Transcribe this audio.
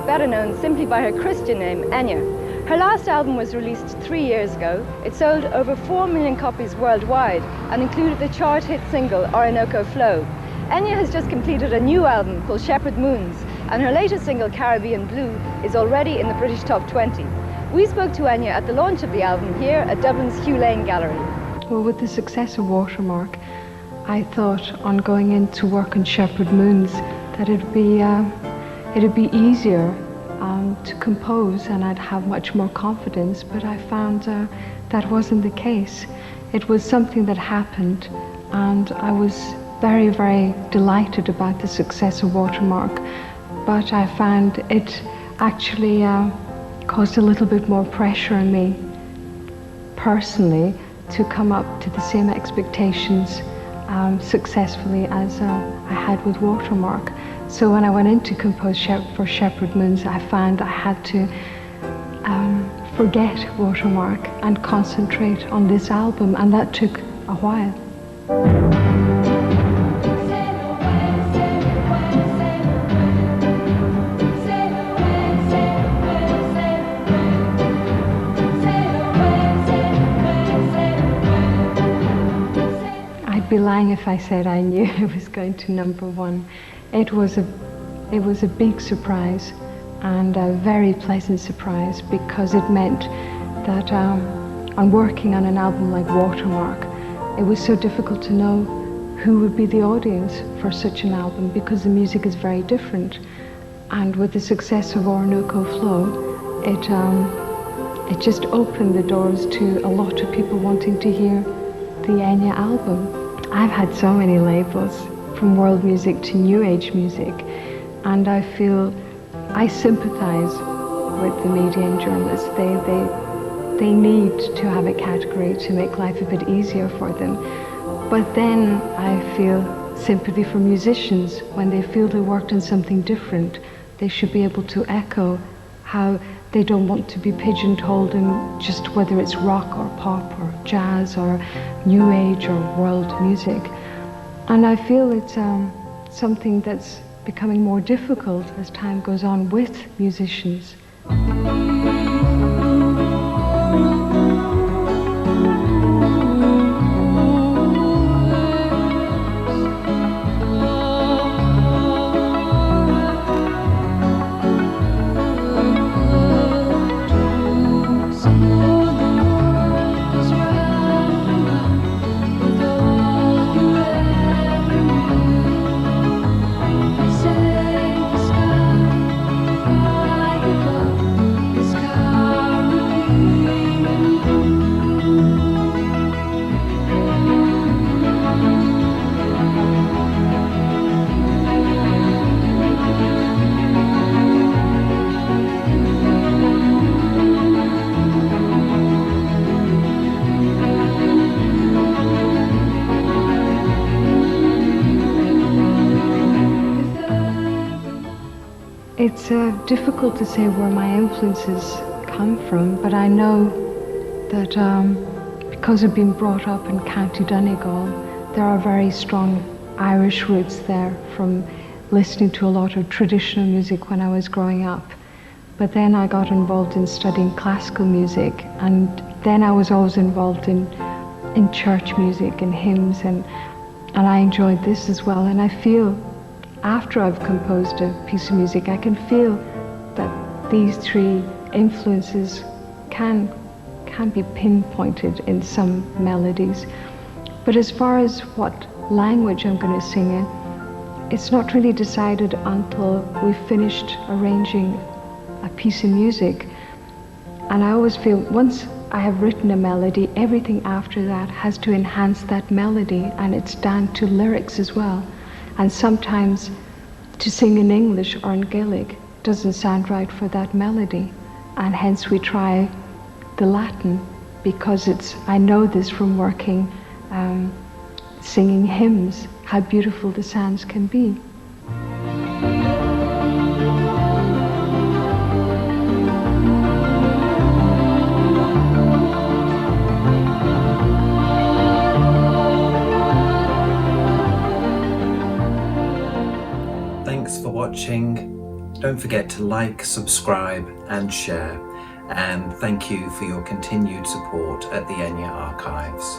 better known simply by her Christian name, Enya. Her last album was released 3 years ago. It sold over 4 million copies worldwide and included the chart hit single Orinoco Flow. Enya has just completed a new album called Shepherd Moons, and her latest single, Caribbean Blue, is already in the British Top 20. We spoke to Enya at the launch of the album here at Dublin's Hugh Lane Gallery. Well, with the success of Watermark, I thought on going in to work on Shepherd Moons that it'd be easier to compose and I'd have much more confidence, but I found that wasn't the case. It was something that happened, and I was very, very delighted about the success of Watermark, but I found it actually caused a little bit more pressure on me personally to come up to the same expectations successfully as I had with Watermark. So when I went in to compose for Shepherd Moons, I found I had to forget Watermark and concentrate on this album, and that took a while. I'd be lying if I said I knew it was going to #1. It was a big surprise, and a very pleasant surprise, because it meant that on working on an album like Watermark, it was so difficult to know who would be the audience for such an album, because the music is very different. And with the success of Orinoco Flow, it just opened the doors to a lot of people wanting to hear the Enya album. I've had so many labels, from world music to new age music, and I feel I sympathize with the media and journalists. They need to have a category to make life a bit easier for them. But then I feel sympathy for musicians. When they feel they worked on something different, they should be able to echo how they don't want to be pigeonholed in just whether it's rock or pop or jazz or new age or world music. And I feel it's something that's becoming more difficult as time goes on with musicians. It's difficult to say where my influences come from, but I know that because I've been brought up in County Donegal, there are very strong Irish roots there from listening to a lot of traditional music when I was growing up. But then I got involved in studying classical music, and then I was always involved in church music and hymns, and I enjoyed this as well. And I feel after I've composed a piece of music, I can feel that these three influences can be pinpointed in some melodies. But as far as what language I'm going to sing in, it's not really decided until we've finished arranging a piece of music. And I always feel once I have written a melody, everything after that has to enhance that melody, and it's down to lyrics as well. And sometimes to sing in English or in Gaelic doesn't sound right for that melody, and hence we try the Latin, because I know this from working singing hymns, how beautiful the sounds can be. Thanks for watching. Don't forget to like, subscribe and share, and thank you for your continued support at the Enya Archives.